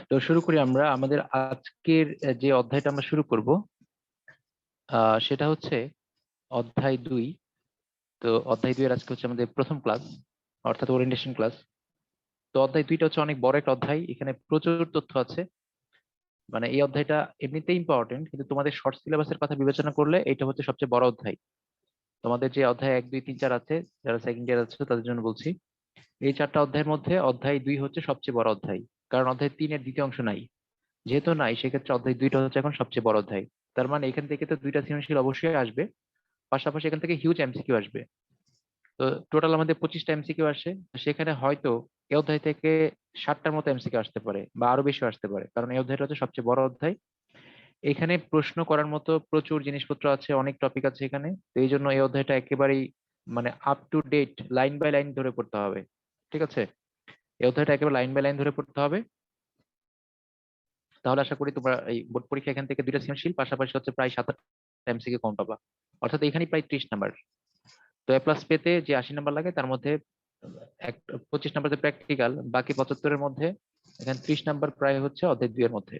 তো শুরু করি আমরা আমাদের আজকের যে অধ্যায়টা আমরা শুরু করব সেটা হচ্ছে অধ্যায় 2। তো অধ্যায় 2 এর আজকে হচ্ছে আমাদের প্রথম ক্লাস, অর্থাৎ ওরিয়েন্টেশন ক্লাস। তো অধ্যায় 2টা হচ্ছে অনেক বড় একটা অধ্যায়, এখানে প্রচুর তথ্য আছে। মানে এই অধ্যায়টা এমনিতেই ইম্পর্টেন্ট, কিন্তু তোমাদের শর্ট সিলেবাসের কথা বিবেচনা করলে এটা হচ্ছে সবচেয়ে বড় অধ্যায়। তোমাদের যে অধ্যায় 1 2 3 4 আছে, যারা সেকেন্ড ইয়ার আছে তাদের জন্য বলছি, এই 4টা অধ্যায়ের মধ্যে অধ্যায় 2 হচ্ছে সবচেয়ে বড় অধ্যায়। কারণ অধ্যায় 3 এর দ্বিতীয় অংশ নাই, যেহেতু নাই সেক্ষেত্রে অধ্যায় 2টা হচ্ছে এখন সবচেয়ে বড় অধ্যায়। তার মানে এখান থেকে তো 2টা সৃজনশীল অবশ্যই আসবে, পাশাপাশি এখান থেকে হিউজ এমসিকিউ আসবে। তো টোটাল আমাদের 25টা এমসিকিউ আসে। সেখানে হয়তো এই অধ্যায় থেকে 60টার মতো এমসিকিউ আসতে পারে বা আরো বেশি আসতে পারে, কারণ এই অধ্যায়টা হচ্ছে সবচেয়ে বড় অধ্যায়। এখানে প্রশ্ন করার মতো প্রচুর জিনিসপত্র আছে, অনেক টপিক আছে এখানে। তো এই জন্য এই অধ্যায়টা একেবারেই মানে up to date, line by line ধরে পড়তে হবে। ঠিক আছে, এই অধ্যায়টা একেবারে লাইন বাই লাইন ধরে পড়তে হবে। তাহলে আশা করি তোমরা এই বোর্ড পরীক্ষা এখান থেকে 2টা সৃজনশীল পাশাপাশি হচ্ছে প্রায় 7 এমসিকিউ কম পাবা, অর্থাৎ এখানে প্রায় 30 নাম্বার। তো এ প্লাস পেতে যে 80 নাম্বার লাগে তার মধ্যে 25 নাম্বার যে প্র্যাকটিক্যাল, বাকি 75-এর মধ্যে এখানে 30 নাম্বার প্রায় হচ্ছে অধ্যায় 2 এর মধ্যে।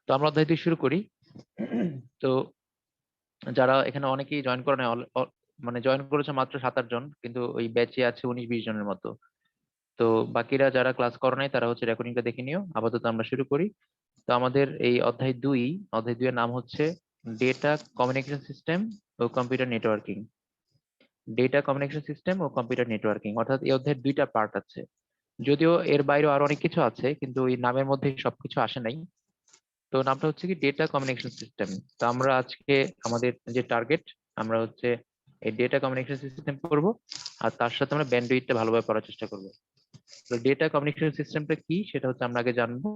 তো আমরা অধ্যায় 2 শুরু করি। তো যারা এখানে অনেকেই জয়েন করে নাই, মানে জয়েন করেছে মাত্র 7 8 জন, কিন্তু ওই ব্যাচে আছে 19 20 জনের মতো। তো বাকিরা যারা ক্লাস করে নাই তারা হচ্ছে রেকর্ডিংটা দেখে নিও। আপাতত আমরা শুরু করি। তো আমাদের এই অধ্যায় 2 এর নাম হচ্ছে ডেটা কমিউনিকেশন সিস্টেম ও computer networking. Data communication system ও কম্পিউটার নেটওয়ার্কিং, অর্থাৎ এই অধ্যায়ের 2টা পার্ট আছে। যদিও এর বাইরেও আরো অনেক কিছু আছে, কিন্তু এই নামের মধ্যে সবকিছু আসে নাই। তো নামটা হচ্ছে কি ডেটা কমিউনিকেশন সিস্টেম। তো আমরা আজকে আমাদের যে টার্গেট, আমরা হচ্ছে এই ডেটা কমিউনিকেশন সিস্টেম করব, আর তার সাথে আমরা ব্যান্ডউইথটা ভালোভাবে পড়ার চেষ্টা করব। তো ডেটা কমিউনিকেশন সিস্টেমটা কি সেটা হচ্ছে আমরা আগে জানবো।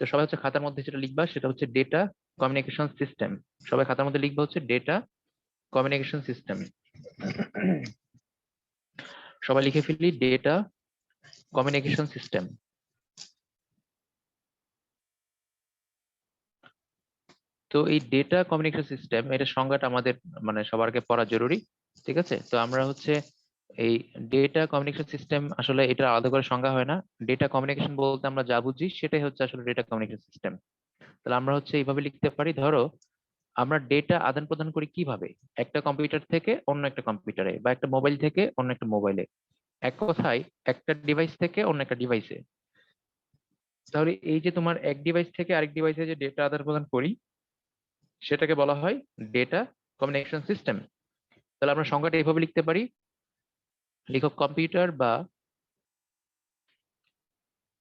তো সবাই হচ্ছে খাতার মধ্যে যেটা লিখবা সেটা হচ্ছে ডেটা কমিউনিকেশন সিস্টেম। সবাই খাতার মধ্যে লিখবা হচ্ছে ডেটা কমিউনিকেশন সিস্টেম। সবাই লিখে ফেলি ডেটা কমিউনিকেশন সিস্টেম। তো এই ডেটা কমিউনিকেশন সিস্টেম, এটা সংজ্ঞাটা আমাদের মানে সবার আগে পড়া জরুরি। ঠিক আছে, তো আমরা হচ্ছে এই ডেটা কমিউনিকেশন সিস্টেম, আসলে এটা আলাদা করে সংজ্ঞা হয় না। ডেটা কমিউনিকেশন বলতে আমরা যা বুঝি সেটাই হচ্ছে আসলে ডেটা কমিউনিকেশন সিস্টেম। তাহলে আমরা হচ্ছে এইভাবে লিখতে পারি, ধরো আমরা ডেটা আদান প্রদান করি কিভাবে, একটা কম্পিউটার থেকে অন্য একটা কম্পিউটারে বা একটা মোবাইল থেকে অন্য একটা মোবাইলে, এক কথায় একটা ডিভাইস থেকে অন্য একটা ডিভাইসে। তাহলে এই যে তোমার এক ডিভাইস থেকে আরেক ডিভাইসে যে ডেটা আদান প্রদান করি সেটাকে বলা হয় ডেটা কমিউনিকেশন সিস্টেম। তাহলে আমরা সংজ্ঞাটা এইভাবে লিখতে পারি, লিখো কম্পিউটার বা,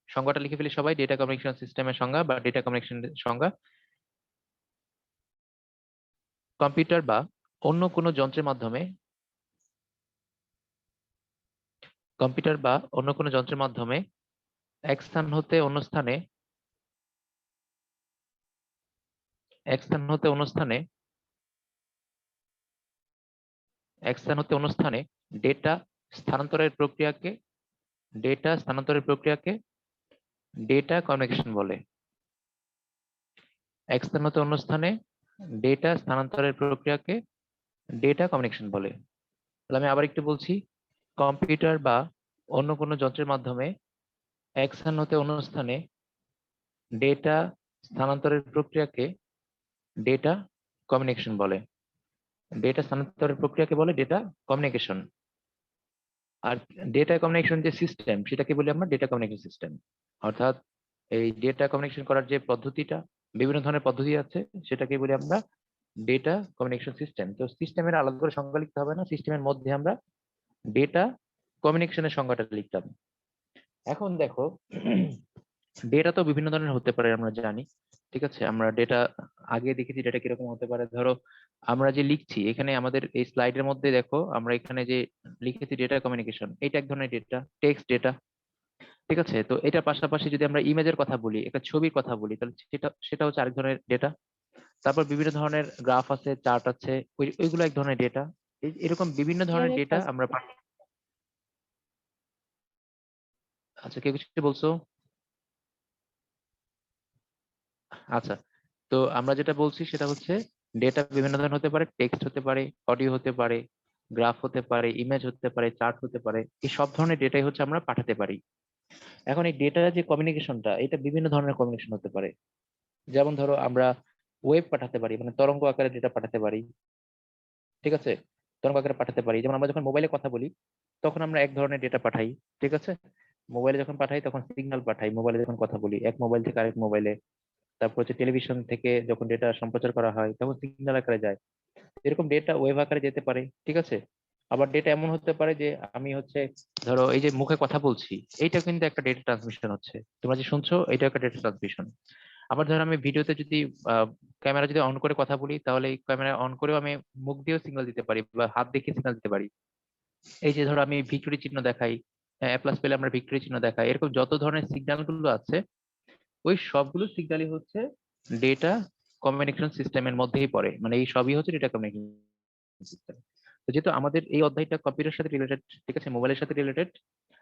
সংজ্ঞাটা লিখে ফেলি সবাই, ডেটা কমিউনিকেশন সিস্টেমের সংজ্ঞা বা ডেটা কমিউনিকেশন সংজ্ঞা: কম্পিউটার বা অন্য কোনো যন্ত্রের মাধ্যমে, কম্পিউটার বা অন্য কোনো যন্ত্রের মাধ্যমে এক স্থান হতে অন্য স্থানে, এক স্থান হতে অন্য স্থানে, এক স্থান হতে অন্য স্থানে ডেটা স্থানান্তরের প্রক্রিয়াকে, ডেটা স্থানান্তরের প্রক্রিয়াকে ডেটা কমিউনিকেশন বলে। এক স্থান হতে অন্য স্থানে ডেটা স্থানান্তরের প্রক্রিয়াকে ডেটা কমিউনিকেশন বলে। তাহলে আমি আবার একটু বলছি, কম্পিউটার বা অন্য কোনো যন্ত্রের মাধ্যমে এক স্থান হতে অন্য স্থানে ডেটা স্থানান্তরের প্রক্রিয়াকে ডেটা কমিউনিকেশন বলে। ডেটা স্থানান্তরের প্রক্রিয়াকে বলে ডেটা কমিউনিকেশন। আর ডেটা কমিউনিকেশন যে সিস্টেম সেটাকে বলি আমরা ডেটা কমিউনিকেশন সিস্টেম। অর্থাৎ এই ডেটা কমিউনিকেশন করার যে পদ্ধতিটা, বিভিন্ন ধরনের পদ্ধতি আছে, সেটাকে বলি আমরা ডেটা কমিউনিকেশন সিস্টেম। তো সিস্টেমের আলাদা করে সংজ্ঞা লিখতে হবে না, সিস্টেমের মধ্যে আমরা ডেটা কমিউনিকেশনের সংজ্ঞাটা লিখতাম। এখন দেখো, ডেটা তো বিভিন্ন ধরনের হতে পারে আমরা জানি। ঠিক আছে, আমরা ডেটা আগে দেখেছি ডেটা কিরকম হতে পারে। ধরো আমরা যে লিখছি এখানে আমাদের এই স্লাইডের মধ্যে দেখো, আমরা এখানে যে লিখেছি ডেটা কমিউনিকেশন, এটা এক ধরনের ডেটা, টেক্সট ডেটা। ঠিক আছে, তো এটার পাশাপাশি যদি আমরা ইমেজের কথা বলি, একটা ছবির কথা বলি, তাহলে সেটা সেটা হচ্ছে আরেক ধরনের ডেটা। তারপর বিভিন্ন ধরনের গ্রাফ আছে, চার্ট আছে, ওইগুলো এক ধরনের ডেটা। এরকম বিভিন্ন ধরনের ডেটা আমরা আচ্ছা, কেউ কিছু বলছো? আচ্ছা, তো আমরা যেটা বলছি সেটা হচ্ছে ডেটা বিভিন্ন ধরনের হতে পারে, টেক্সট হতে পারে, অডিও হতে পারে, গ্রাফ হতে পারে, ইমেজ হতে পারে, চার্ট হতে পারে। এই সব ধরনের ডেটাই হচ্ছে আমরা পাঠাতে পারি। এখন এই ডেটা যে কমিউনিকেশনটা, এটা বিভিন্ন ধরনের কমিউনিকেশন হতে পারে। যেমন ধরো আমরা ওয়েব পাঠাতে পারি, মানে তরঙ্গ আকারে ডেটা পাঠাতে পারি, ঠিক আছে? তরঙ্গ আকারে পাঠাতে পারি। যেমন আমরা যখন মোবাইলে কথা বলি তখন আমরা এক ধরনের ডেটা পাঠাই, ঠিক আছে? মোবাইলে যখন পাঠাই তখন সিগন্যাল পাঠাই, মোবাইলে যখন কথা বলি এক মোবাইল থেকে আরেক মোবাইলে। তারপর হচ্ছে টেলিভিশন থেকে যখন ডেটা সম্প্রচার করা হয় তখন সিগন্যাল আকারে যায়। এরকম ডেটা ওয়েভ আকারে যেতে পারে, ঠিক আছে? আবার ডেটা এমন হতে পারে যে আমি হচ্ছে ধরো এই যে মুখে কথা বলছি, এইটা কিন্তু একটা ডেটা ট্রান্সমিশন হচ্ছে, তোমরা যে শুনছো এটা একটা ডেটা ট্রান্সমিশন। আবার ধরো আমি ভিডিওতে যদি ক্যামেরা যদি অন করে কথা বলি, তাহলে এই ক্যামেরা অন করেও আমি মুখ দিয়েও সিগন্যাল দিতে পারি বা হাত দেখিয়ে সিগন্যাল দিতে পারি। এই যে ধরো আমি ভিক্টোরি চিহ্ন দেখাই, প্লাস পেলে আমরা ভিক্টোরি চিহ্ন দেখাই, এরকম যত ধরনের সিগন্যাল গুলো আছে ওই সবগুলো সিগন্যালই হচ্ছে ডেটা কমিউনিকেশন সিস্টেমের মধ্যেই পড়ে, মানে এই সবই হচ্ছে ডেটা কমিউনিকেশন সিস্টেম। তো যেহেতু আমাদের এই অধ্যায়টা কম্পিউটারের সাথে রিলেটেড, ঠিক আছে, মোবাইলের সাথে রিলেটেড,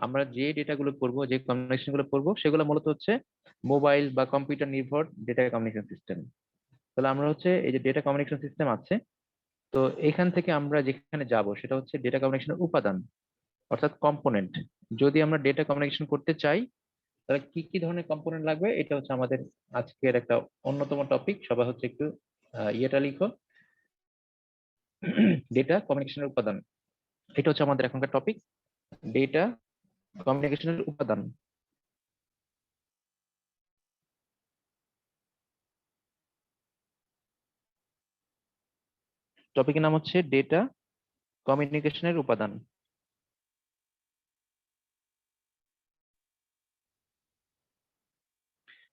আমরা যে ডেটা গুলো পড়বো, যে কমিউনিকেশন গুলো পড়বো, সেগুলো মূলত হচ্ছে মোবাইল বা কম্পিউটার নির্ভর ডেটা কমিউনিকেশন সিস্টেম। তাহলে আমরা হচ্ছে এই যে ডেটা কমিউনিকেশন সিস্টেম আছে, তো এখান থেকে আমরা যেখানে যাব সেটা হচ্ছে ডেটা কমিউনিকেশনের উপাদান, অর্থাৎ কম্পোনেন্ট। যদি আমরা ডেটা কমিউনিকেশন করতে চাই তাহলে কি কি ধরনের কম্পোনেন্ট লাগবে, এটা হচ্ছে আমাদের আজকের একটা অন্যতম টপিক। সবাই হচ্ছে একটু ইয়েটা লিখো, ডেটা কমিউনিকেশনের উপাদান। এটা হচ্ছে আমাদের এখনকার টপিক, ডেটা কমিউনিকেশনের উপাদান। টপিকের নাম হচ্ছে ডেটা কমিউনিকেশনের উপাদান।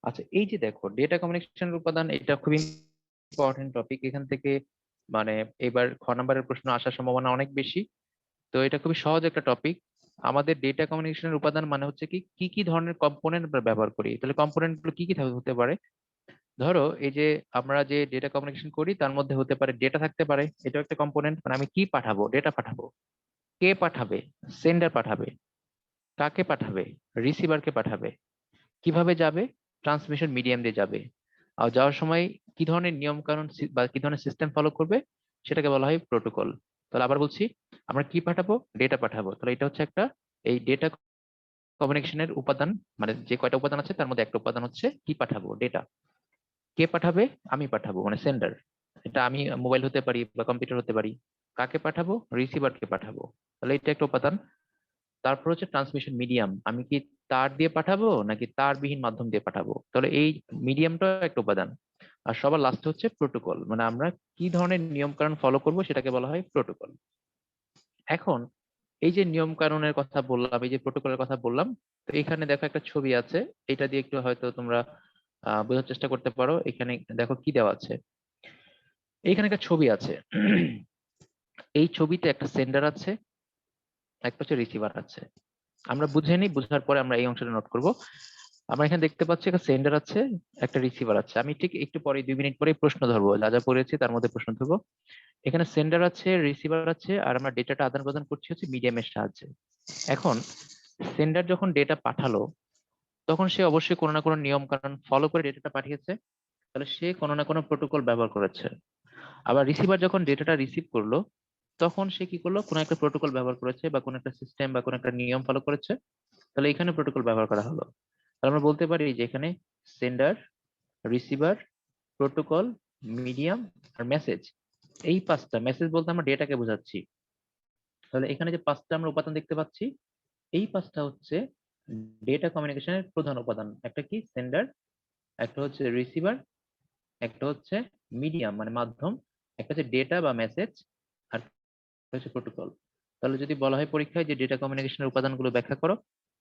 আচ্ছা, এই যে দেখো ডেটা কমিউনিকেশনের উপাদান, এটা খুবই ইম্পর্টেন্ট টপিক। এখান থেকে মানে এবার খ নাম্বারের প্রশ্ন আসার সম্ভাবনা অনেক বেশি। তো এটা খুবই সহজ একটা টপিক। আমাদের ডেটা কমিউনিকেশনের উপাদান মানে হচ্ছে কি কি কি ধরনের কম্পোনেন্ট আমরা ব্যবহার করি। তাহলে কম্পোনেন্ট গুলো কি কি হতে পারে? ধরো এই যে আমরা যে ডেটা কমিউনিকেশন করি তার মধ্যে হতে পারে ডেটা থাকতে পারে, এটাও একটা কম্পোনেন্ট, মানে আমি কি পাঠাবো, ডেটা পাঠাবো, কে পাঠাবে, সেন্ডার পাঠাবে, কাকে পাঠাবে, রিসিভারকে পাঠাবে, কিভাবে যাবে, ট্রান্সমিশন মিডিয়াম দিয়ে যাবে, আর যাওয়ার সময় কি ধরনের নিয়ম কানুন বা কি ধরনের সিস্টেম ফলো করবে, সেটাকে বলা হয় প্রোটোকল। তাহলে আবার বলছি, আমরা কি পাঠাবো, ডেটা পাঠাবো। তাহলে এটা হচ্ছে একটা এই ডেটা কমিউনিকেশনের উপাদান, মানে যে কয়টা উপাদান আছে তার মধ্যে একটা উপাদান হচ্ছে কি পাঠাবো, ডেটা। কে পাঠাবে, আমি পাঠাবো, মানে সেন্ডার, এটা আমি মোবাইল হতে পারি বা কম্পিউটার হতে পারি। কাকে পাঠাবো, রিসিভারকে পাঠাবো, তাহলে এটা একটা উপাদান। তারপর হচ্ছে ট্রান্সমিশন মিডিয়াম, আমি কি তার দিয়ে পাঠাবো নাকি তারবিহীন মাধ্যম দিয়ে পাঠাবো, তাহলে এই মিডিয়ামটা একটা উপাদান। আর সবার লাস্ট হচ্ছে প্রোটোকল, মানে আমরা কি ধরনের নিয়ম কানুন ফলো করব সেটাকে বলা হয় প্রোটোকল। এখন এই যে নিয়ম কানুনের কথা বললাম, এই যে প্রোটোকলের কথা বললাম, তো এখানে দেখো একটা ছবি আছে, এটা দিয়ে একটু হয়তো তোমরা বোঝার চেষ্টা করতে পারো। এখানে দেখো কি দেওয়া আছে, এইখানে একটা ছবি আছে। এই ছবিতে একটা সেন্ডার আছে, একটা হচ্ছে রিসিভার আছে। আমরা বুঝে নিই, বুঝার পরে আমরা এই অংশটা নোট করব। আমরা এখানে দেখতে পাচ্ছি একটা সেন্ডার আছে, একটা রিসিভার আছে। আমি ঠিক একটু পরে 2 মিনিট পরে প্রশ্ন ধরবো, যা যা পড়েছি তার মধ্যে প্রশ্ন ধরবো। এখানে সেন্ডার আছে, রিসিভার আছে, আর আমরা ডেটাটা আদান প্রদান করছি হচ্ছে মিডিয়ামের সাহায্যে। এখন সেন্ডার যখন ডেটা পাঠালো তখন সে অবশ্যই কোনো না কোনো নিয়ম কানুন ফলো করে ডেটাটা পাঠিয়েছে, তাহলে সে কোনো না কোনো প্রোটোকল ব্যবহার করেছে। আবার রিসিভার যখন ডেটাটা রিসিভ করলো তখন সে কি করলো, কোনো একটা প্রোটোকল ব্যবহার করেছে বা কোনো একটা সিস্টেম বা কোনো একটা নিয়ম ফলো করেছে, তাহলে এখানে প্রোটোকল ব্যবহার করা হলো। তাহলে আমরা বলতে পারি যে এখানে সেন্ডার, রিসিভার, প্রোটোকল, মিডিয়াম আর মেসেজ, এই পাঁচটা, মেসেজ বলতে আমরা ডেটাকে বোঝাচ্ছি। তাহলে এখানে যে পাঁচটা আমরা উপাদান দেখতে পাচ্ছি, এই পাঁচটা হচ্ছে ডেটা কমিউনিকেশনের প্রধান উপাদান। একটা কি, সেন্ডার, একটা হচ্ছে রিসিভার, একটা হচ্ছে মিডিয়াম মানে মাধ্যম, একটা হচ্ছে ডেটা বা মেসেজ, আর একটা হচ্ছে প্রোটোকল। তাহলে যদি বলা হয় পরীক্ষায় যে ডেটা কমিউনিকেশনের উপাদানগুলো ব্যাখ্যা করো,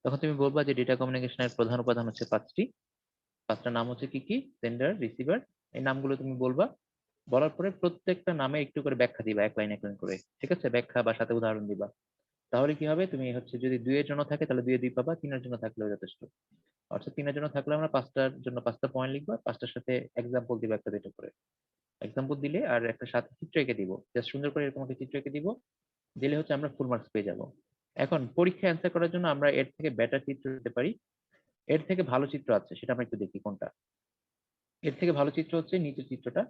তখন তুমি বলবা যে ডেটা কমিউনিকেশনের প্রধান উপাদান হচ্ছে পাঁচটি। পাঁচটা নাম হচ্ছে কি কি, সেন্ডার, রিসিভার, এই নামগুলো তুমি বলবা। বলার পরে প্রত্যেকটা নামে একটু করে ব্যাখ্যা দিবা, এক লাইন করে, ঠিক আছে? ব্যাখ্যা বা সাথে উদাহরণ দিবা। তাহলে কি হবে, তুমি হচ্ছে যদি দুইয়ের জন্য থাকে তাহলে দুই দুই পাবা, তিনের জন্য থাকলেও যথেষ্ট। অর্থাৎ তিনের জন্য থাকলে আমরা পাঁচটার জন্য পাঁচটা পয়েন্ট লিখবা, পাঁচটার সাথে এক্সাম্পল দিবা একটা দুটো করে। এক্সাম্পল দিলে আর একটা সাথে চিত্র এঁকে দিব, জাস্ট সুন্দর করে এরকম একটা চিত্র এঁকে দিব, দিলে হচ্ছে আমরা ফুল মার্কস পেয়ে যাব। এখন পরীক্ষা অ্যান্সার করার জন্য আমরা এর থেকে বেটার চিত্র দিতে পারি। এর থেকে ভালো চিত্র আছে, সেটা আমরা একটু দেখি কোনটা। এর থেকে ভালো চিত্র হচ্ছে নিচের চিত্রটা।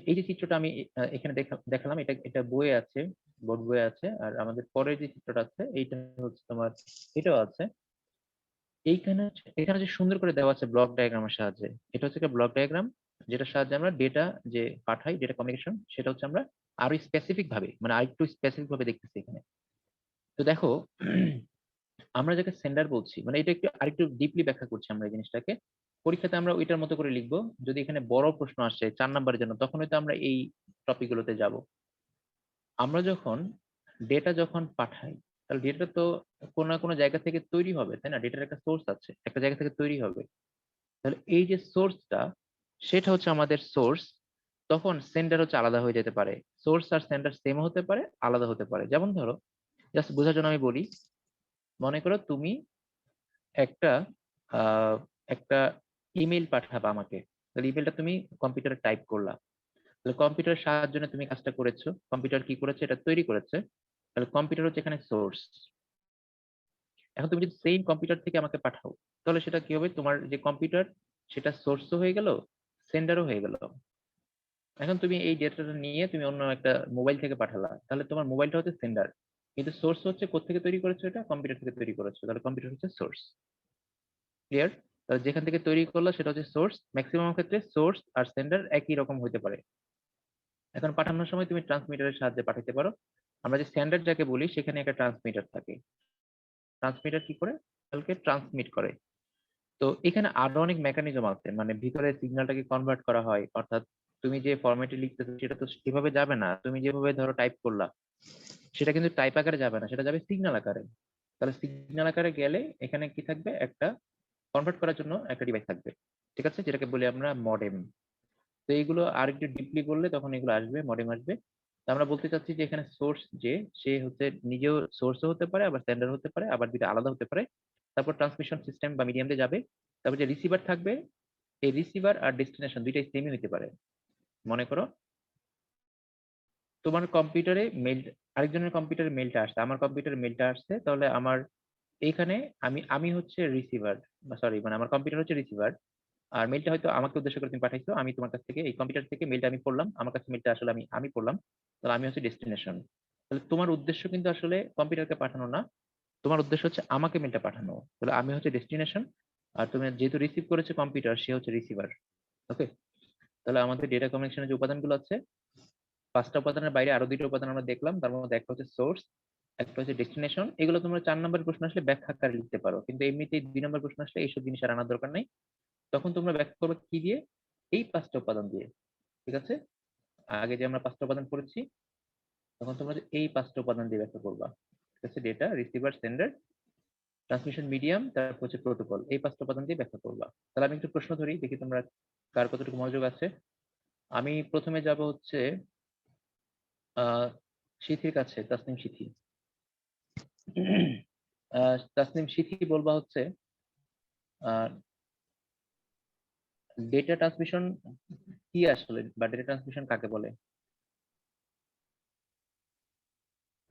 এই যে চিত্রটা আমি এখানে দেখালাম, এটা এটা বইয়ে আছে, বোর্ড বইয়ে আছে। আর আমাদের পরের যে চিত্রটা আছে এইটা হচ্ছে তোমার, এটাও আছে। এখানে যে সুন্দর করে দেওয়া আছে ব্লক ডায়াগ্রামের সাহায্যে, এটা হচ্ছে একটা ব্লক ডায়াগ্রাম যেটার সাহায্যে আমরা ডেটা যে পাঠাই, ডেটা কমিউনিকেশন, সেটা হচ্ছে আমরা আরো স্পেসিফিক ভাবে, মানে আরেকটু স্পেসিফিক ভাবে দেখতেছি এখানে। তো দেখো, আমরা যাকে সেন্ডার বলছি, মানে এটা একটু আরেকটু ডিপলি ব্যাখ্যা করছি আমরা এই জিনিসটাকে। পরীক্ষাতে আমরা ওইটার মতো করে লিখবো। যদি এখানে বড় প্রশ্ন আসে 4 নাম্বারের জন্য, তখন হয়তো আমরা এই টপিক গুলোতে যাব। আমরা যখন ডেটা যখন পাঠাই, তাহলে ডেটা তো কোনো না কোনো জায়গা থেকে তৈরি হবে, তাই না? ডেটার একটা সোর্স আছে, একটা জায়গা থেকে তৈরি হবে। তাহলে এই যে সোর্সটা, সেটা হচ্ছে আমাদের সোর্স। তখন সেন্ডার হচ্ছে আলাদা হয়ে যেতে পারে। সোর্স আর সেন্ডার সেম হতে পারে, আলাদা হতে পারে। যেমন ধরো, জাস্ট বোঝার জন্য আমি বলি, মনে করো তুমি একটা আহ, একটা ইমেল পাঠাবা আমাকে। তাহলে ইমেলটা তুমি কম্পিউটারে টাইপ করলা। তাহলে কম্পিউটারের সাহায্যে না তুমি কাজটা করেছো, কম্পিউটার কি করেছে, এটা তৈরি করেছে। তাহলে কম্পিউটার হচ্ছে এখানে সোর্স। এখন তুমি যদি সেম কম্পিউটার থেকে আমাকে পাঠাও, তাহলে সেটা কি হবে, তোমার যে কম্পিউটার, সেটা সোর্সও হয়ে গেল, সেন্ডারও হয়ে গেল। এখন তুমি এই ডেটাটা নিয়ে তুমি অন্য একটা মোবাইল থেকে পাঠালা, তাহলে তোমার মোবাইলটা হচ্ছে সেন্ডার, কিন্তু সোর্স হচ্ছে কোত্থেকে তৈরি করেছো, এটা কম্পিউটার থেকে তৈরি করেছো, তাহলে কম্পিউটার হচ্ছে সোর্স। ক্লিয়ার? তাহলে যেখান থেকে তৈরি করলো সেটা হচ্ছে সোর্স। ম্যাক্সিমাম ক্ষেত্রে সোর্স আর সেন্ডার একই রকম হতে পারে। এখন পাঠানোর সময় তুমি ট্রান্সমিটারের সাহায্যে পাঠাতে পারো। আমরা যে স্ট্যান্ডার্ড যাকে বলি, সেখানে একটা ট্রান্সমিটার থাকে। ট্রান্সমিটার কি করে, কালকে ট্রান্সমিট করে। তো এখানে আরো অনেক মেকানিজম আছে, মানে ভিতরে সিগন্যালটাকে কনভার্ট করা হয়, অর্থাৎ তুমি যে ফরম্যাটে লিখতেছো সেটা তো সেভাবে যাবে না। তুমি যেভাবে ধরো টাইপ করলা, সেটা কিন্তু টাইপ আকারে যাবে না, সেটা যাবে সিগন্যাল আকারে। তাহলে সিগন্যাল আকারে গেলে এখানে কি থাকবে, একটা কনভার্ট করার জন্য একটা ডিভাইস থাকবে, ঠিক আছে, যেটাকে বলি আমরা মডেম। তো এইগুলো আর একটু ডিপলি করলে তখন এগুলো আসবে, মডেম আসবে। তো আমরা বলতে চাচ্ছি যে এখানে সোর্স, যে সে হচ্ছে নিজেও সোর্সও হতে পারে, আবার সেন্ডার হতে পারে, আবার দুটো আলাদা হতে পারে। তারপর ট্রান্সমিশন সিস্টেম বা মিডিয়াম দিয়ে যাবে। তারপর যে রিসিভার থাকবে, এই রিসিভার আর ডেস্টিনেশন দুইটাই সেমই হতে পারে। মনে করো তোমার কম্পিউটারে মেল, আরেকজনের কম্পিউটারে মেলটা আসছে, আমার কম্পিউটারে মেলটা আসছে, তাহলে আমার এইখানে আমি আমি হচ্ছে রিসিভার, সরি, মানে আমার কম্পিউটার হচ্ছে রিসিভার। আর মেলটা হয়তো আমাকে উদ্দেশ্য করে তুমি পাঠাইছো, আমি তোমার কাছ থেকে এই কম্পিউটার থেকে মেলটা আমি পড়লাম, আমার কাছে মেলটা আসলে আমি আমি পড়লাম, তাহলে আমি হচ্ছে ডেস্টিনেশন। তাহলে তোমার উদ্দেশ্য কিন্তু আসলে কম্পিউটারকে পাঠানো না, তোমার উদ্দেশ্য হচ্ছে আমাকে মেলটা পাঠানো। তাহলে আমি হচ্ছে ডেস্টিনেশন, আর তুমি যেহেতু রিসিভ করেছে কম্পিউটার, সে হচ্ছে রিসিভার। ওকে? তাহলে আমাদের ডেটা কমিউনিকেশনের যে উপাদানগুলো আছে, 5টা উপাদানের বাইরে আরো 2টা উপাদান আমরা দেখলাম। তার মধ্যে একটা হচ্ছে সোর্স, একটা হচ্ছে ডেস্টিনেশন। এগুলো তোমরা 4 নম্বর প্রশ্ন আসলে ব্যাখ্যা আকারে লিখতে পারো, কিন্তু এমনিতেই 2 নম্বর প্রশ্ন আসলে এইসব জিনিস আর আনার দরকার নাই। তখন তোমরা ব্যাখ্যা করবে কি দিয়ে, এই 5টা উপাদান দিয়ে। ঠিক আছে? আগে যে আমরা 5টা উপাদান পড়েছি, তখন তোমরা এই 5টা উপাদান দিয়ে ব্যাখ্যা করবা। ঠিক আছে? Data, receiver, sender, transmission medium, তারপর হচ্ছে প্রোটোকল, এই 5টা উপাদান দিয়ে ব্যাখ্যা করবা। তাহলে আমি একটু প্রশ্ন ধরি, দেখি তোমরা কার কতটুকু মনোযোগ আছে। আমি প্রথমে যাব হচ্ছে আহ সিথির কাছে, তাসনিম সিথি। তাসনিম সিথি বলবা হচ্ছে ডেটা ট্রান্সমিশন কি আসলে, বা ডেটা ট্রান্সমিশন কাকে বলে?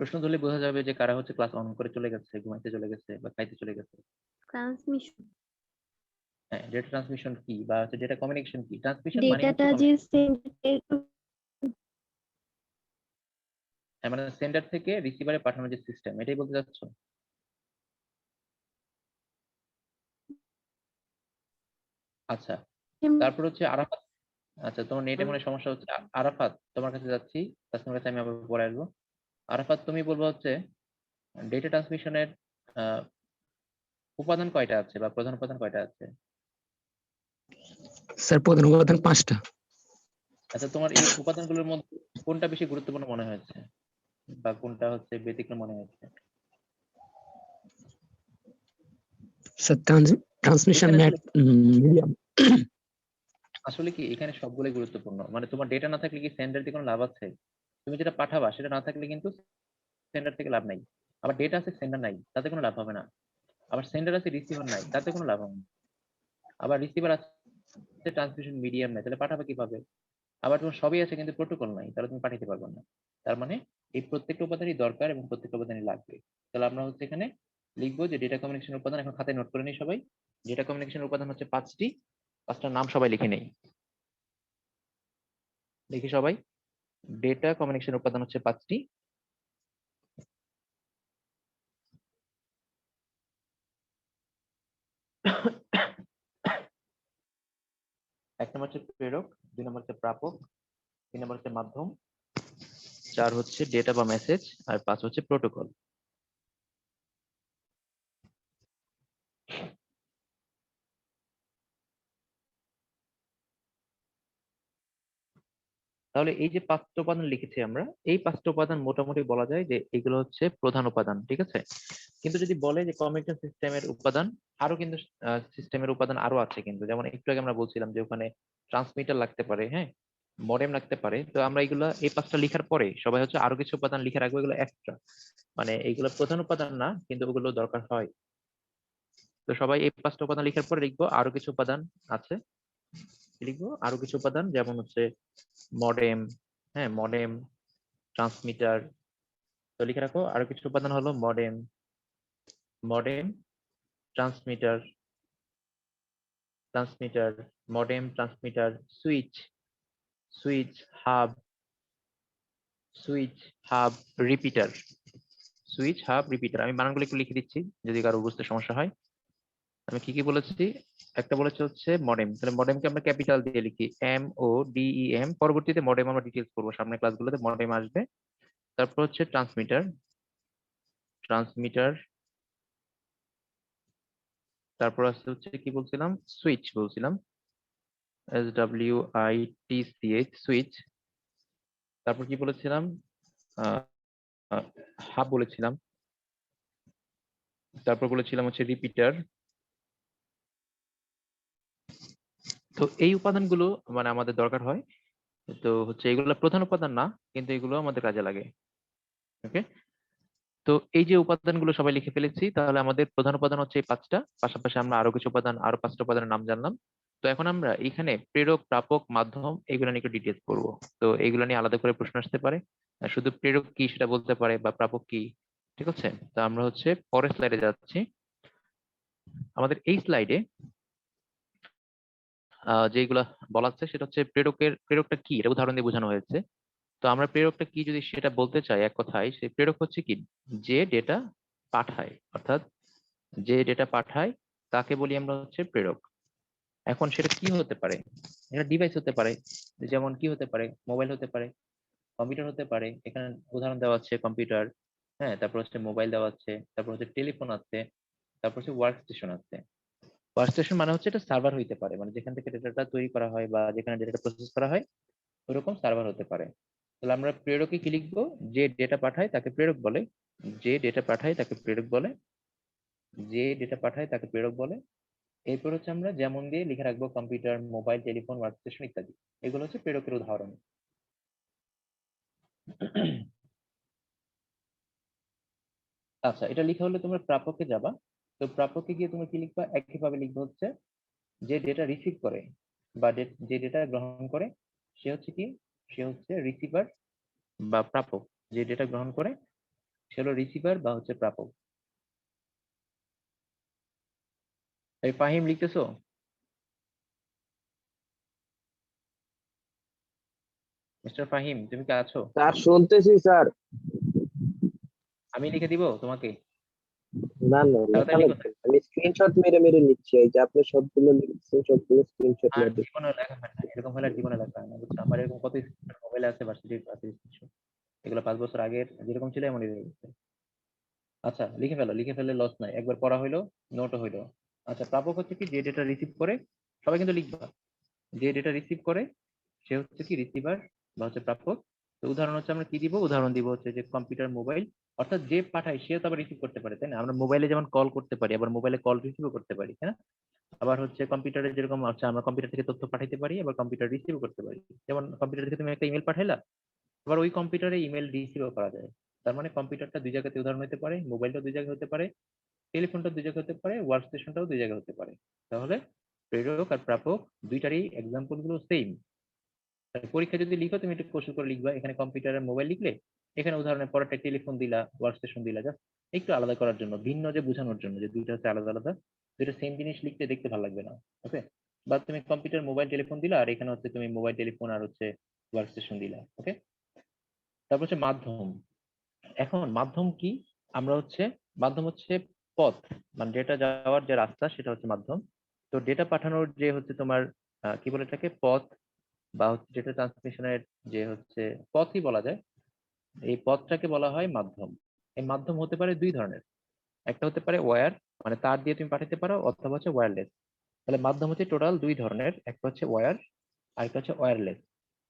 প্রশ্ন ধরলে বোঝা যাবে যে কারা হচ্ছে ক্লাস অন করে চলে গেছে, ঘুমাইতে চলে গেছে, বা খাইতে চলে গেছে। ট্রান্সমিশন, হ্যাঁ, ডেটা ট্রান্সমিশন কি, বা হচ্ছে ডেটা কমিউনিকেশন কি? ট্রান্সমিশন মানে হচ্ছে ডেটাটা যে সেন্ডার, মানে সেন্ডার থেকে রিসিভারে পাঠানোর যে সিস্টেম, এটাই বলতে চাচ্ছ? আচ্ছা, তারপর হচ্ছে আরাফাত। আচ্ছা, তোমার নেটে মনে হয় সমস্যা হচ্ছে। আরাফাত, তোমার কাছে যাচ্ছি, তাসনিমের কাছে আমি আবার পরে আসবো। আরাফাত, তুমি বলবো হচ্ছে ডেটা ট্রান্সমিশনের উপাদান কয়টা আছে, বা প্রধান উপাদান কয়টা আছে? স্যার প্রধান উপাদান 5টা। আচ্ছা, তোমার এই উপাদানগুলোর মধ্যে কোনটা বেশি গুরুত্বপূর্ণ মনে হয়েছে, বা কোনটা হচ্ছে ব্যতিক্রম মনে হয়েছে? স্যার ট্রান্সমিশন এখানে আসলে মিডিয়াম। আসলে কি এখানে সবগুলোই গুরুত্বপূর্ণ, মানে তোমার ডেটা না থাকলে কি সেন্ডার দিয়ে কোনো লাভ আছে? তুমি যেটা পাঠাবা সেটা না থাকলে কিন্তু সেন্ডার থেকে লাভ নাই। আবার ডেটা আছে, সেন্ডার নাই, তাতে কোনো লাভ হবে না। আবার সেন্ডার আছে, রিসিভার নাই, তাতে কোনো লাভ হবে না। আবার রিসিভার আছে, ট্রান্সমিশন মিডিয়াম নাই, তাহলে পাঠাবে কিভাবে? আবার তোমার সবই আছে কিন্তু প্রোটোকল নাই, তাহলে তুমি পাঠাতে পারবে না। তার মানে এই প্রত্যেকটা উপাদানই দরকার এবং প্রত্যেকটা উপাদানই লাগবে। তাহলে আমরা হচ্ছে এখানে লিখবো যে ডেটা কমিউনিকেশন উপাদান, এখন খাতায় নোট করে নিই সবাই। ডেটা কমিউনিকেশন উপাদান হচ্ছে 5টি। 5টার নাম সবাই লিখে নেই, দেখি সবাই। ডেটা কমিউনিকেশন উপাদান হচ্ছে 5টি। এক নম্বর হচ্ছে প্রেরক, 2 নম্বর হচ্ছে প্রাপক, 3 নম্বর হচ্ছে মাধ্যম, 4 হচ্ছে ডেটা বা মেসেজ, আর 5 হচ্ছে প্রোটোকল। তাহলে এই যে 5টা উপাদান লিখেছি আমরা, এই 5টা উপাদান মোটামুটি বলা যায় যে এগুলো হচ্ছে প্রধান উপাদান, ঠিক আছে। কিন্তু যদি বলে যে কমিউনিকেশন সিস্টেমের উপাদান, আরো কিন্তু সিস্টেমের উপাদান আরো আছে কিন্তু, যেমন একটু আগে আমরা বলছিলাম যে ওখানে ট্রান্সমিটার লাগতে পারে, হ্যাঁ, মডেম লাগতে পারে। তো আমরা এগুলা এই 5টা লিখার পরে সবাই হচ্ছে আরো কিছু উপাদান লিখে রাখবো, এগুলো এক্সট্রা, মানে এইগুলো প্রধান উপাদান না কিন্তু ওগুলো দরকার হয়। তো সবাই এই 5টা উপাদান লিখার পরে লিখবো আরো কিছু উপাদান আছে, লিখবো আরো কিছু উপাদান, যেমন হচ্ছে মডেম, হ্যাঁ মডেম, ট্রান্সমিটার। তো লিখে রাখো আরো কিছু উপাদান হলো modem, modem, transmitter, transmitter, modem, transmitter, switch, switch, hub, switch, hub, repeater, switch, hub, repeater. আমি বানানগুলো একটু লিখে দিচ্ছি যদি কারো বুঝতে সমস্যা হয়। আমি কি কি বলেছি, একটা বলেছে হচ্ছে মডেম, তাহলে মডেমকে আমরা ক্যাপিটাল দিয়ে লিখি, MODEM। পরবর্তীতে মডেম আমরা ডিটেইলস করবো, সামনের ক্লাসগুলোতে মডেম আসবে। তারপর হচ্ছে ট্রান্সমিটার, ট্রান্সমিটার, তারপর আসছে হচ্ছে কি বলছিলাম, সুইচ বলছিলাম, SWITCH, সুইচ। তারপর কি বলেছিলাম, হাব বলেছিলাম। তারপর বলেছিলাম হচ্ছে রিপিটার। তো এই উপাদানগুলো মানে আমাদের দরকার হয়। তো হচ্ছে এগুলো প্রধান উপাদান না, কিন্তু এগুলো আমাদের কাজে লাগে। ওকে, তো এই যে উপাদানগুলো সবাই লিখে ফেলেছি, তাহলে আমাদের প্রধান উপাদান হচ্ছে এই 5টা, পাশাপাশি আমরা আরো কিছু উপাদান, আরো 5টা উপাদানের নাম জানলাম। তো এখন আমরা এখানে প্রেরক, প্রাপক, মাধ্যম এগুলো নিয়ে একটু ডিটেলস করবো। তো এগুলো নিয়ে আলাদা করে প্রশ্ন আসতে পারে, শুধু প্রেরক কি সেটা বলতে পারে, বা প্রাপক কি, ঠিক আছে। তো আমরা হচ্ছে পরের স্লাইডে যাচ্ছি। আমাদের এই স্লাইডে যেগুলা বলা আছে সেটা হচ্ছে প্রেরকটা কি, এটা উদাহরণ দিয়ে বোঝানো হয়েছে। তো আমরা প্রেরকটা কি যদি সেটা বলতে চাই এক কথায়, সেই প্রেরক হচ্ছে কি, যে ডেটা পাঠায়, অর্থাৎ যে ডেটা পাঠায় তাকে বলি আমরা হচ্ছে প্রেরক। এখন সেটা কি হতে পারে, এটা ডিভাইস হতে পারে, যেমন কি হতে পারে, মোবাইল হতে পারে, কম্পিউটার হতে পারে, এখানে উদাহরণ দেওয়া আছে কম্পিউটার, হ্যাঁ, তারপর হচ্ছে মোবাইল দেওয়া আছে, তারপর হচ্ছে টেলিফোন আছে, তারপর হচ্ছে ওয়ার্ক স্টেশন আছে। ওয়ার্ক স্টেশন মানে হচ্ছে এটা সার্ভার হইতে পারে, মানে যেখান থেকে ডেটাটা তৈরি করা হয় বা যেখানে ডেটাটা প্রসেস করা হয়, ওরকম সার্ভার হতে পারে। তাহলে আমরা প্রেরকে কি লিখবো, যে ডেটা পাঠায় তাকে প্রেরক বলে, যে ডেটা পাঠায় তাকে প্রেরক বলে, যে ডেটা পাঠায় তাকে প্রেরক বলে। এরপর হচ্ছে আমরা যেমন দিয়ে লিখে রাখবো কম্পিউটার, মোবাইল, টেলিফোন, ওয়ার্কস্টেশন ইত্যাদি, এগুলো হচ্ছে প্রেরকের উদাহরণ। আচ্ছা, এটা লিখা হলে তোমরা প্রাপকে যাবা। তো প্রাপকে গিয়ে তুমি কি লিখবা, একইভাবে লিখবে হচ্ছে যে ডেটা রিসিভ করে বা যে ডেটা গ্রহণ করে সে হচ্ছে কি, সে হচ্ছে রিসিভার বা প্রাপক। যে ডেটা গ্রহণ করে সে হলো রিসিভার বা হচ্ছে প্রাপক। এই ফাহিম লিখতেছো? মিস্টার ফাহিম, তুমি কি আছো? স্যার শুনতেছি স্যার। আমি লিখে দিব তোমাকে? না না, লেখা তাড়াতাড়ি লিখো। লাগবে না। আমি স্ক্রিনশট মেরে মেরে নিচ্ছি। এই যে আপনি সবগুলো লিখছেন, সবগুলো স্ক্রিনশট আর মেরে। জীবনে লেখা হয় না, এরকম হলে আর জীবনে লেখা হয় না, বুঝছো। আমার এরকম কত মোবাইল আছে, ভার্সিটির আছে, এগুলো 5 বছর আগের যেরকম ছিল এমনই রয়ে গেছে। আচ্ছা, লিখে ফেলো, লিখে ফেললে লস নাই, একবার পড়া হইলো, নোটও হইলো। আচ্ছা, প্রাপক হচ্ছে কি, যে ডেটা রিসিভ করে, সবাই কিন্তু লিখবা, যে ডেটা রিসিভ করে সে হচ্ছে কি রিসিভার বা হচ্ছে প্রাপক। তো উদাহরণ হচ্ছে আমরা কি দিব, উদাহরণ দিব হচ্ছে যে কম্পিউটার, মোবাইল, অর্থাৎ যে পাঠায় সেও তো আবার রিসিভ করতে পারে, তাই না। আমরা মোবাইলে যেমন কল করতে পারি, আবার মোবাইলে কল রিসিভও করতে পারি, হ্যাঁ। আবার হচ্ছে কম্পিউটারে যেরকম, আচ্ছা, আমরা কম্পিউটার থেকে তথ্য পাঠাইতে পারি, আবার কম্পিউটার রিসিভ করতে পারি। যেমন কম্পিউটার থেকে তুমি একটা ইমেল পাঠাইলা, আবার ওই কম্পিউটারে ইমেল রিসিভও করা যায়। তার মানে কম্পিউটারটা 2 জায়গাতে উদাহরণ হতে পারে, মোবাইলটা 2 জায়গায় হতে পারে, টেলিফোনটা 2 জায়গায় হতে পারে, ওয়ার্ক স্টেশনটাও 2 জায়গায় হতে পারে। তাহলে প্রেরক আর প্রাপক দুইটারই এক্সাম্পল গুলো সেম। পরীক্ষা যদি লিখো তুমি একটু কৌশল করে লিখবা, এখানে কম্পিউটার আর মোবাইল লিখলে এখানে উদাহরণের পরেরটা টেলিফোন দিলা, ওয়ার্ক স্টেশন দিলা, জাস্ট একটু আলাদা করার জন্য, ভিন্ন যে বোঝানোর জন্য যে দুইটা হচ্ছে আলাদা আলাদা, দুইটা সেম জিনিস লিখতে দেখতে ভালো লাগবে না। ওকে, বা তুমি কম্পিউটার, মোবাইল, টেলিফোন দিলা, আর এখানে হচ্ছে তুমি মোবাইল, টেলিফোন আর হচ্ছে ওয়ার্ক স্টেশন দিলা। ওকে, তারপর হচ্ছে মাধ্যম। এখন মাধ্যম কি, আমরা হচ্ছে মাধ্যম হচ্ছে পথ, মানে ডেটা যাওয়ার যে রাস্তা সেটা হচ্ছে মাধ্যম। তো ডেটা পাঠানোর যে হচ্ছে তোমার কি বলে এটাকে, পথ বা হচ্ছে ডেটা ট্রান্সমিশনের যে হচ্ছে পথই বলা যায়, এই পথটাকে বলা হয় মাধ্যম। এই মাধ্যম হতে পারে দুই ধরনের, একটা হতে পারে ওয়্যার, মানে তার দিয়ে তুমি পাঠাতে পারো, অথবা হচ্ছে ওয়্যারলেস। তাহলে মাধ্যম হচ্ছে টোটাল দুই ধরনের, একটা হচ্ছে ওয়্যার আর একটা হচ্ছে ওয়্যারলেস।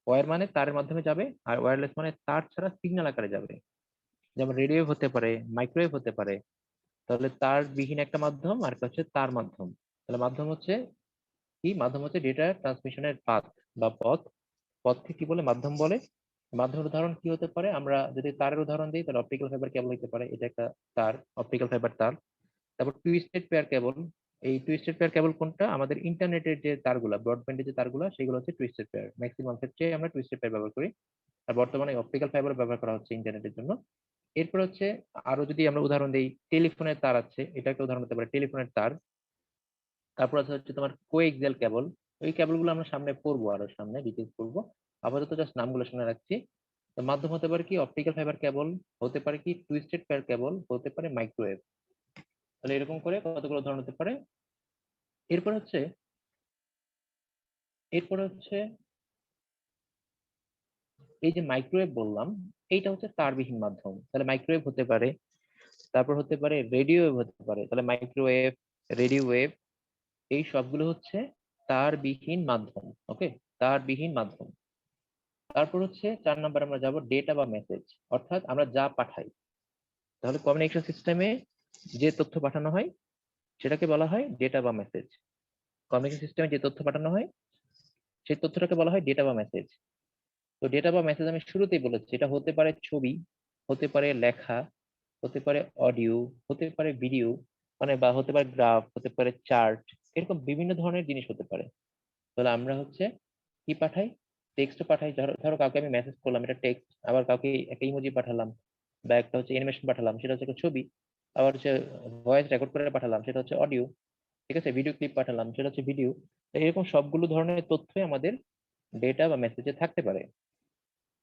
ওয়্যার মানে তারের মাধ্যমে যাবে, আর ওয়্যারলেস মানে তার ছাড়া সিগন্যাল আকারে যাবে। যেমন রেডিও হতে পারে, মাইক্রোওয়েভ হতে পারে। তাহলে তার বিহীন একটা মাধ্যম, আর একটা হচ্ছে তার মাধ্যম। তাহলে মাধ্যম হচ্ছে কি, মাধ্যম হচ্ছে ডেটা ট্রান্সমিশনের পাথ বা পথ। পথকে কি বলে, মাধ্যম বলে। মাধ্যমের উদাহরণ কি হতে পারে, আমরা যদি তারের উদাহরণ দিই তাহলে অপটিক্যাল ফাইবার কেবল হতে পারে, এটা একটা তার, অপটিক্যাল ফাইবার তার। তারপর টুইস্টেড পেয়ার কেবল। এই টুইস্টেড পেয়ার কেবল কোনটা, আমাদের ইন্টারনেটের যে তারগুলা, ব্রডব্যান্ডের যে তারগুলা, সেগুলো হচ্ছে টুইস্টেড পেয়ার। ম্যাক্সিমাম ক্ষেত্রে আমরা টুইস্টেড পেয়ার ব্যবহার করি, আর বর্তমানে অপটিক্যাল ফাইবার ব্যবহার করা হচ্ছে ইন্টারনেটের জন্য। এরপর হচ্ছে আরো যদি আমরা উদাহরণ দিই, টেলিফোনের তার আছে, এটা একটা উদাহরণ হতে পারে, টেলিফোনের তার। তারপর আছে হচ্ছে তোমার কোএক্সিয়াল কেবল। ওই কেবলগুলো আমরা সামনে পড়বো, আরো সামনে ডিটেইলস পড়বো, আপাতত জাস্ট নামগুলো শুনে রাখছি। তো মাধ্যম হতে পারে কি অপটিক্যাল ফাইবার কেবল, হতে পারে কি টুইস্টেড পেয়ার কেবল, হতে পারে মাইক্রোওয়েভ। তাহলে এরকম করে কতগুলো উদাহরণ হতে পারে। এরপর হচ্ছে এরপর হচ্ছে এই যে মাইক্রোওয়েভ বললাম, এইটা হচ্ছে তারবিহীন মাধ্যম। তাহলে মাইক্রোওয়েভ হতে পারে, তারপর হতে পারে রেডিও ওয়েভ হতে পারে। তাহলে মাইক্রোওয়েভ, রেডিও ওয়েভ, এই সবগুলো হচ্ছে তারবিহীন মাধ্যম। ওকে, তারবিহীন মাধ্যম। তারপর হচ্ছে 4 নাম্বার আমরা যাব ডেটা বা মেসেজ, অর্থাৎ আমরা যা পাঠাই। তাহলে কমিউনিকেশন সিস্টেমে যে তথ্য পাঠানো হয় সেটাকে বলা হয় ডেটা বা মেসেজ। কমিউনিকেশন সিস্টেমে যে তথ্য পাঠানো হয় সেই তথ্যটাকে বলা হয় ডেটা বা মেসেজ। তো ডেটা বা মেসেজ আমি শুরুতেই বলেছি, এটা হতে পারে ছবি, হতে পারে লেখা, হতে পারে অডিও, হতে পারে ভিডিও, মানে বা হতে পারে গ্রাফ, হতে পারে চার্ট, এরকম বিভিন্ন ধরনের জিনিস হতে পারে। তাহলে আমরা হচ্ছে কি পাঠাই, টেক্সট পাঠাই। ধরো ধরো কাউকে আমি মেসেজ করলাম, এটা টেক্সট। আবার কাউকে একটা ইমোজি পাঠালাম, বা একটা হচ্ছে অ্যানিমেশন পাঠালাম, সেটা হচ্ছে একটা ছবি। আবার হচ্ছে ভয়েস রেকর্ড করে পাঠালাম, সেটা হচ্ছে অডিও। ঠিক আছে, ভিডিও ক্লিপ পাঠালাম, সেটা হচ্ছে ভিডিও। এরকম সবগুলো ধরনের তথ্যই আমাদের ডেটা বা মেসেজে থাকতে পারে।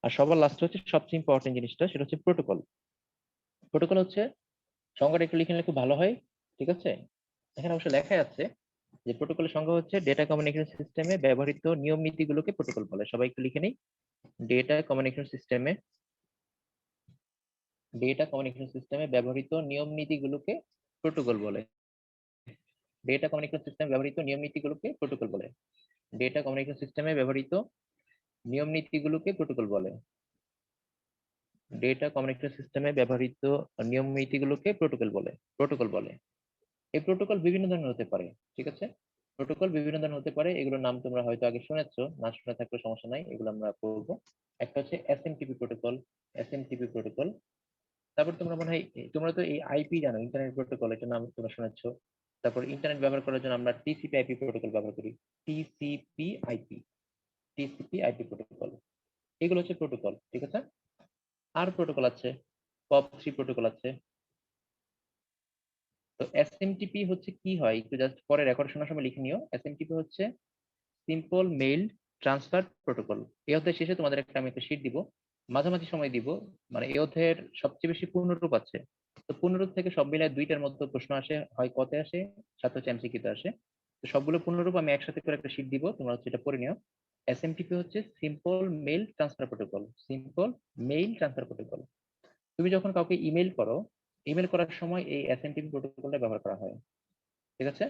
আর সবার লাস্ট হচ্ছে সবচেয়ে ইম্পর্টেন্ট জিনিসটা, সেটা হচ্ছে প্রোটোকল। প্রোটোকল হচ্ছে, সংজ্ঞাটা একটু লিখে নিলে খুব ভালো হয়। ঠিক আছে, এখানে অবশ্য লেখাই আছে যে প্রোটোকলের সংজ্ঞা হচ্ছে ডেটা কমিউনিকেশন সিস্টেমে ব্যবহৃত নিয়ম নীতিগুলোকে প্রোটোকল বলে। সবাই একটু লিখে নেই, ডেটা কমিউনিকেশন সিস্টেমে ডেটা কমিউনিকেশন সিস্টেমে ব্যবহৃত নিয়ম নীতিগুলোকে প্রোটোকল বলে। ডেটা কমিউনিকেশন সিস্টেমে ব্যবহৃত নিয়ম নীতিগুলোকে প্রোটোকল বলে। ডেটা কমিউনিকেশন সিস্টেমে ব্যবহৃত নিয়ম নীতিগুলোকে প্রোটোকল বলে। ডেটা কমিউনিকেশন সিস্টেমে ব্যবহৃত নিয়ম নীতিগুলোকে প্রোটোকল বলে। এই প্রোটোকল বিভিন্ন ধরনের হতে পারে। ঠিক আছে, প্রোটোকল বিভিন্ন ধরনের হতে পারে, এগুলোর নাম তোমরা হয়তো আগে শুনেছো, না শুনে থাকলে সমস্যা নাই, এগুলো আমরা পড়বো। একটা হচ্ছে এসএমটিপি প্রোটোকল, এসএমটিপি প্রোটোকল। তারপর তোমরা মনে হয় তোমরা তো এই আইপি জানো, ইন্টারনেট প্রোটোকল, এটার নাম তোমরা শুনেছো। তারপর ইন্টারনেট ব্যবহার করার জন্য আমরা টিসিপি আইপি প্রোটোকল ব্যবহার করি, TCP IP, TCP IP protocol. এগুলো হচ্ছে প্রোটোকল। ঠিক আছে, আর প্রোটোকল আছে, পপ 3 প্রোটোকল আছে। তো এসএমটিপি হচ্ছে কি হয়, একটু জাস্ট পরে রেকর্ড শোনার সময় লিখে নিও। এসএমটিপি হচ্ছে সিম্পল মেইল ট্রান্সফার প্রোটোকল। এই অধ্যায় শেষে তোমাদের একটা আমি একটা শীট দিব, মাঝামাঝি সময় দিব। মানে এই অধ্যায়ের সবচেয়ে বেশি পূর্ণরূপ আছে, তো পূর্ণরূপ থেকে সব মিলায় 2টার মধ্যে প্রশ্ন আসে, হয় কতে আসে, সাথে হচ্ছে এমসিকিউতে আসে। তো সবগুলো পূর্ণরূপ আমি একসাথে করে একটা শীট দিব, তোমরা হচ্ছে এটা পড়ে নিও। এসএমটিপি হচ্ছে simple mail transfer protocol, simple mail transfer protocol. তুমি যখন কাউকে ইমেল করো, ইমেল করার সময় এই এসএমটিপি প্রোটোকলটা ব্যবহার করা হয়। ঠিক আছে,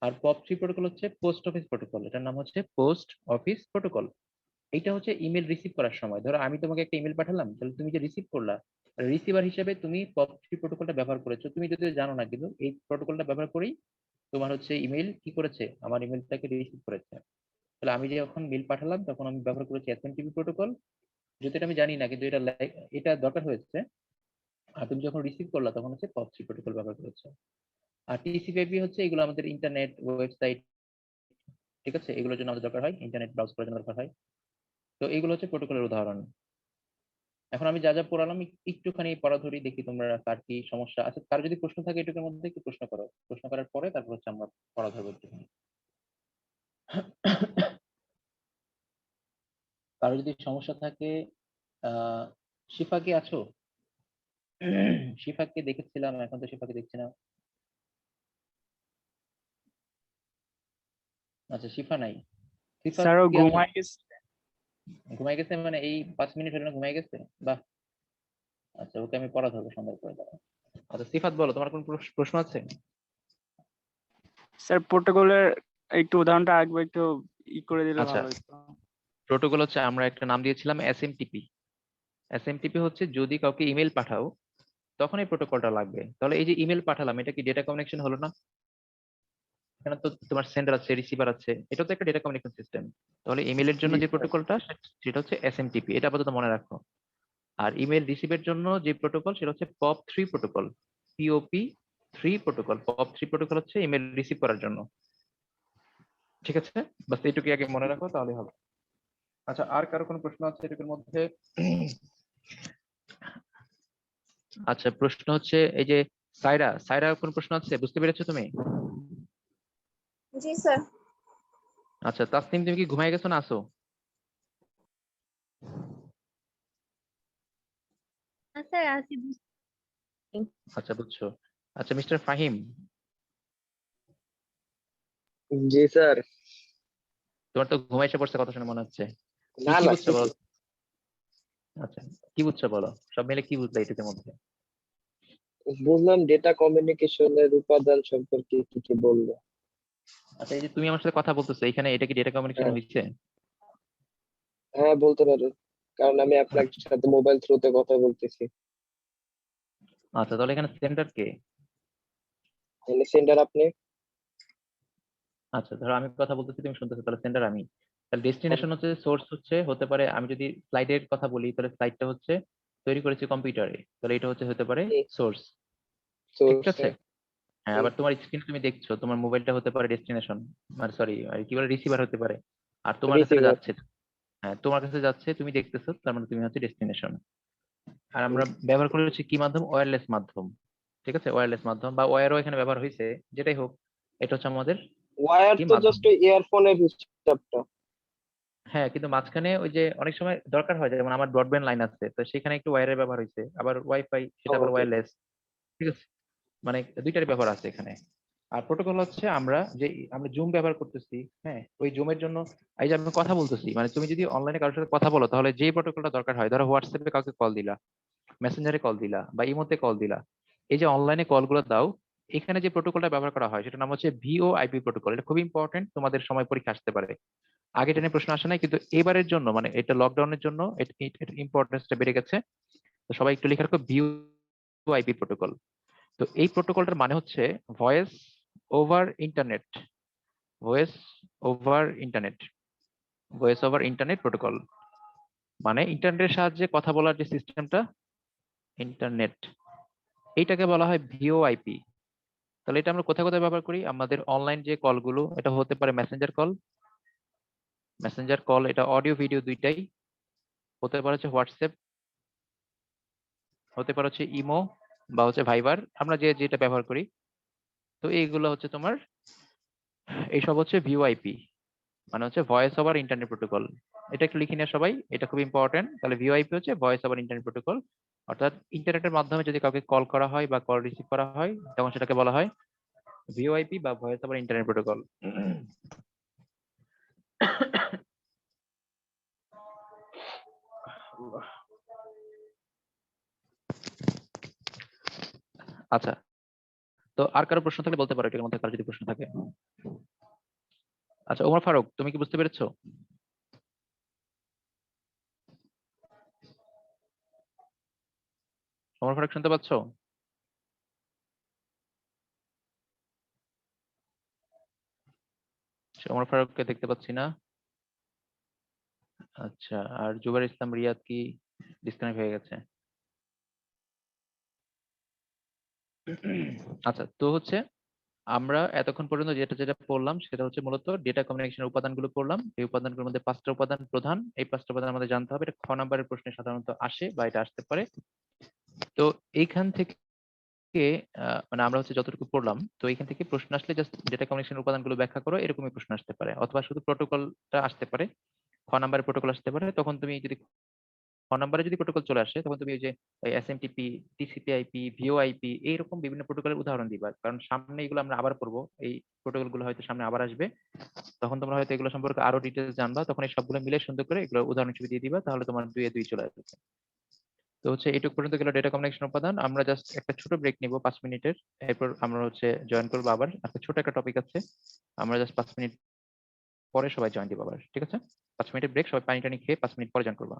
আর পপ 3 প্রোটোকল হচ্ছে পোস্ট অফিস প্রোটোকল, এটার নাম হচ্ছে পোস্ট অফিস প্রোটোকল। এটা হচ্ছে ইমেল রিসিভ করার সময়, ধরো আমি তোমাকে একটা ইমেল পাঠালাম, তাহলে তুমি যে রিসিভ করলা, রিসিভার হিসেবে তুমি পপ 3 প্রোটোকলটা ব্যবহার করেছো। তুমি যদি জানো না, কিন্তু এই প্রোটোকলটা ব্যবহার করেই তোমার হচ্ছে ইমেল কি করেছে, আমার ইমেলটাকে রিসিভ করেছে। তাহলে আমি যখন মেল পাঠালাম তখন আমি ব্যবহার করেছি এসএমটিপি প্রোটোকল, যদি এটা আমি জানি না, কিন্তু এটা দরকার হয়েছে। আর তুমি যখন রিসিভ করলা তখন হচ্ছে পপ 3 প্রোটোকল ব্যবহার করেছো। আর টিসিপি হচ্ছে এগুলো আমাদের ইন্টারনেট ওয়েবসাইট, ঠিক আছে, এগুলোর জন্য আমাদের দরকার হয়, ইন্টারনেট ব্রাউজ করার জন্য দরকার হয়। তো এগুলো হচ্ছে প্রোটোকলের উদাহরণ। এখন আমি যা যা পড়ালাম একটুখানি পড়া ধরি, দেখি তোমরা কার কি সমস্যা আছে। কার যদি প্রশ্ন থাকে এটুকুর মধ্যে একটু প্রশ্ন করো, প্রশ্ন করার পরে তারপর হচ্ছে আমরা পড়া ধরবো একটুখানি। কারো যদি সমস্যা থাকে, আহ শিফা কি আছো? শিফাকে দেখেছিলাম, এখন তো শিফাকে দেখছি না। আচ্ছা, শিফা নাই। শিফা স্যার ও কি আছে? ঘুমাই গেছে। ঘুমাই গেছে মানে এই 5 মিনিট হলো না ঘুমাই গেছে? বাহ! আচ্ছা, ওকে আমি পড়াতে হবে সন্ধ্যার পরে দাঁড়াও। আচ্ছা, সিফাত বলো, তোমার কোনো প্রশ্ন আছে? স্যার প্রোটোকলের একটু উদাহরণটা আরেকবার একটু করে দিলে আচ্ছা। ভালো হতো। প্রোটোকল হচ্ছে আমরা একটা নাম দিয়েছিলাম এসএমটিপি। এসএমটিপি হচ্ছে যদি কাউকে ইমেল পাঠাও তখন এই প্রোটোকলটা লাগবে। তাহলে এই যে ইমেল পাঠালাম, এটা কি ডেটা কমিউনিকেশন হলো না? এখানে তো তোমার সেন্ডার আছে, রিসিভার আছে, এটা তো একটা ডেটা কমিউনিকেশন সিস্টেম। তাহলে ইমেলের জন্য জি, যে স্যার। প্রোটোকলটা সেটা হচ্ছে এসএমটিপি, এটা আপাতত মনে রাখো। আর ইমেল রিসিভের জন্য যে প্রোটোকল সেটা হচ্ছে POP3 protocol. POP3 protocol. POP3 protocol হচ্ছে ইমেল রিসিভ করার জন্য। ঠিক আছে, বাস এইটুকু আগে মনে রাখো তাহলে হবে। আচ্ছা, আর কারো কোনো প্রশ্ন আছে এটুকুর মধ্যে? আচ্ছা, প্রশ্ন হচ্ছে এই যে সাইরা কোন প্রশ্ন আছে, বুঝতে পেরেছো তুমি? জি স্যার। আচ্ছা, তাসনিম তুমি কি ঘুমায় গেছো না আসো? স্যার আছি। আচ্ছা, বুঝছো। আচ্ছা, মিস্টার ফাহিম, জি স্যার। তোমার তো ঘুমাই এসে পড়ছে কথা শুনে মনে হচ্ছে। না কি না, বুঝছো বলো? আচ্ছা, কি বুঝছো বলো, সব মিলে কি বুঝলে এটার মধ্যে? বুঝলাম ডেটা কমিউনিকেশনের উপাদান সম্পর্কে কি কি বললো। আচ্ছা, এই যে তুমি আমার সাথে কথা বলতেছো, এখানে এটা কি ডেটা কমিউনিকেশন হ্যাঁ হয়েছে? হ্যাঁ, বলতে পারো, কারণ আমি আপনার সাথে মোবাইল থ্রুতে কথা বলতেছি। আচ্ছা, তাহলে এখানে সেন্টার কে? তাহলে সেন্ডার আপনি। আচ্ছা, ধরো আমি কথা বলতেছি, তুমি শুনতেছো, তাহলে সেন্টার আমি। তাহলে ডেস্টিনেশন হচ্ছে, সোর্স হচ্ছে হতে পারে, আমি যদি স্লাইডের কথা বলি তাহলে স্লাইডটা হচ্ছে তৈরি করেছি কম্পিউটারে, তাহলে এটা হতে পারে সোর্স। ঠিক সোর্স। আছে। হ্যাঁ, আবার তোমার স্ক্রিন তুমি দেখছো, তোমার মোবাইলটা হতে পারে ডেস্টিনেশন, মানে সরি কি বলে, রিসিভার হতে পারে। আর তোমার কাছে এটা রিসিভার। যাচ্ছে, হ্যাঁ তোমার কাছে যাচ্ছে, তুমি দেখতেছো, তার মানে তুমি হচ্ছে ডেস্টিনেশন। আর আমরা ব্যবহার করে হচ্ছে কি মাধ্যম, ওয়্যারলেস মাধ্যম। ঠিক আছে, ওয়্যারলেস মাধ্যম বা ওয়্যারও এখানে ব্যবহার হয়েছে, যেটাই হোক, এটা হচ্ছে আমাদের ওয়্যার কি তো মাধ্যম। জাস্ট ইয়ারফোনের হিসাবটা। হ্যাঁ, কিন্তু মাঝখানে ওই যে অনেক সময় দরকার হয়, যেমন আমার ব্রডব্যান্ড লাইন আছে, তো সেখানে একটু ওয়্যারের ব্যবহার হয়েছে, আবার ওয়াইফাই সেটা আবার ওকে। ওয়্যারলেস। ঠিক আছে, মানে দুইটারই ব্যবহার আছে এখানে। আর প্রোটোকল হচ্ছে আমরা জুম ব্যবহার করতেছি, হ্যাঁ ওই জুমের জন্য এই যে আমি কথা বলতেছি, মানে তুমি যদি অনলাইনে কারোর সাথে কথা বলো তাহলে যে প্রোটোকলটা দরকার হয়, ধরো হোয়াটসঅ্যাপে কাউকে কল দিলা, মেসেঞ্জারে কল দিলা বা ইমোতে কল দিলা, এই যে অনলাইনে কলগুলো দাও, এখানে যে প্রোটোকলটা ব্যবহার করা হয় সেটার নাম হচ্ছে VoIP প্রোটোকল। এটা খুব ইম্পর্টেন্ট, তোমাদের সময় পরীক্ষা আসতে পারে। আগে এটা নিয়ে প্রশ্ন আসে নাই, কিন্তু এবারের জন্য মানে এটা লকডাউনের জন্য এটা ইম্পর্টেন্সটা বেড়ে গেছে। তো সবাই একটু লিখে রাখো, VoIP প্রোটোকল। তো এই প্রোটোকলটার মানে হচ্ছে voice over internet. Voice over internet. Voice over internet protocol মানে ইন্টারনেটের সাহায্যে কথা বলার যে সিস্টেমটা, ইন্টারনেট, এইটাকে বলা হয় VoIP। তাহলে এটা আমরা কোথায় কোথায় ব্যবহার করি, আমাদের অনলাইন যে কলগুলো, এটা হতে পারে মেসেঞ্জার কল। মেসেঞ্জার কল এটা অডিও ভিডিও দুইটাই। হতে পারে হচ্ছে হোয়াটসঅ্যাপ, হতে পারে হচ্ছে ইমো বা হচ্ছে ভাইবার, আমরা যেটা ব্যবহার করি। তো এইগুলো হচ্ছে তোমার, এইসব হচ্ছে VoIP, মানে হচ্ছে ভয়েস ওভার ইন্টারনেট প্রোটোকল। এটা একটু লিখে নিয়ে সবাই, এটা খুব ইম্পর্টেন্ট। তাহলে VoIP হচ্ছে ভয়েস ওভার ইন্টারনেট প্রোটোকল, অর্থাৎ ইন্টারনেটের মাধ্যমে যদি কাউকে কল করা হয় বা কল রিসিভ করা হয় তখন সেটাকে বলা হয় VoIP বা ভয়েস ওভার ইন্টারনেট প্রোটোকল। আচ্ছা, তো আর কারো প্রশ্ন থাকলে বলতে পারো, এটার মধ্যে কারো যদি প্রশ্ন থাকে। আচ্ছা, ওমর ফারুক, তুমি কি বুঝতে পেরেছো? ওমর ফারুক, শুনতে পাচ্ছো? আচ্ছা, ওমর ফারুককে দেখতে পাচ্ছি না। আচ্ছা, আর জুবাইর ইসলাম রিয়াদ কি ডিসকানেক্ট হয়ে গেছে? আচ্ছা, তো হচ্ছে আমরা এতক্ষণ পর্যন্ত যেটা যেটা পড়লাম সেটা হচ্ছে মূলত ডেটা কমিউনিকেশনের উপাদানগুলো পড়লাম। এই উপাদানগুলোর মধ্যে 5টা উপাদান প্রধান, এই 5টা উপাদান আমাদের জানতে হবে। এটা খ নাম্বারের প্রশ্নে সাধারণত আসে বা এটা আসতে পারে। তো এইখান থেকে মানে আমরা হচ্ছে যতটুকু পড়লাম, তো এইখান থেকে প্রশ্ন আসলে জাস্ট ডেটা কমিউনিকেশনের উপাদানগুলো ব্যাখ্যা করো, এরকমই প্রশ্ন আসতে পারে, অথবা শুধু প্রোটোকলটা আসতে পারে। খ নাম্বারের প্রোটোকল আসতে পারে, তখন তুমি যদি খ নাম্বারে যদি প্রোটোকল চলে আসে তখন তুমি ওই যে এসএমটিপি, টিসিপি/আইপি, ভিওআইপি এইরকম বিভিন্ন প্রোটোকলের উদাহরণ দিবা, কারণ সামনে এগুলো আমরা আবার পড়বো, এই প্রোটোকল গুলো হয়তো সামনে আবার আসবে, তখন তোমরা হয়তো এগুলো সম্পর্কে আরো ডিটেলস জানবা, তখন এই সবগুলো মিলে সুন্দর করে এগুলো উদাহরণ হিসেবে দিয়ে দিবা, তাহলে তোমার 2 এ 2 চলে আসবে। তো হচ্ছে এইটুকু পর্যন্ত গেল ডেটা কমিউনিকেশন উপাদান। আমরা জাস্ট একটা ছোট ব্রেক নিব 5 মিনিটের, এরপর আমরা হচ্ছে জয়েন করবো আবার। একটা ছোট একটা টপিক আছে, আমরা জাস্ট 5 মিনিট পরে সবাই জয়েন দিব আবার, ঠিক আছে? 5 মিনিটের ব্রেক, সবাই পানি টানি খেয়ে 5 মিনিট পরে জয়েন করবা।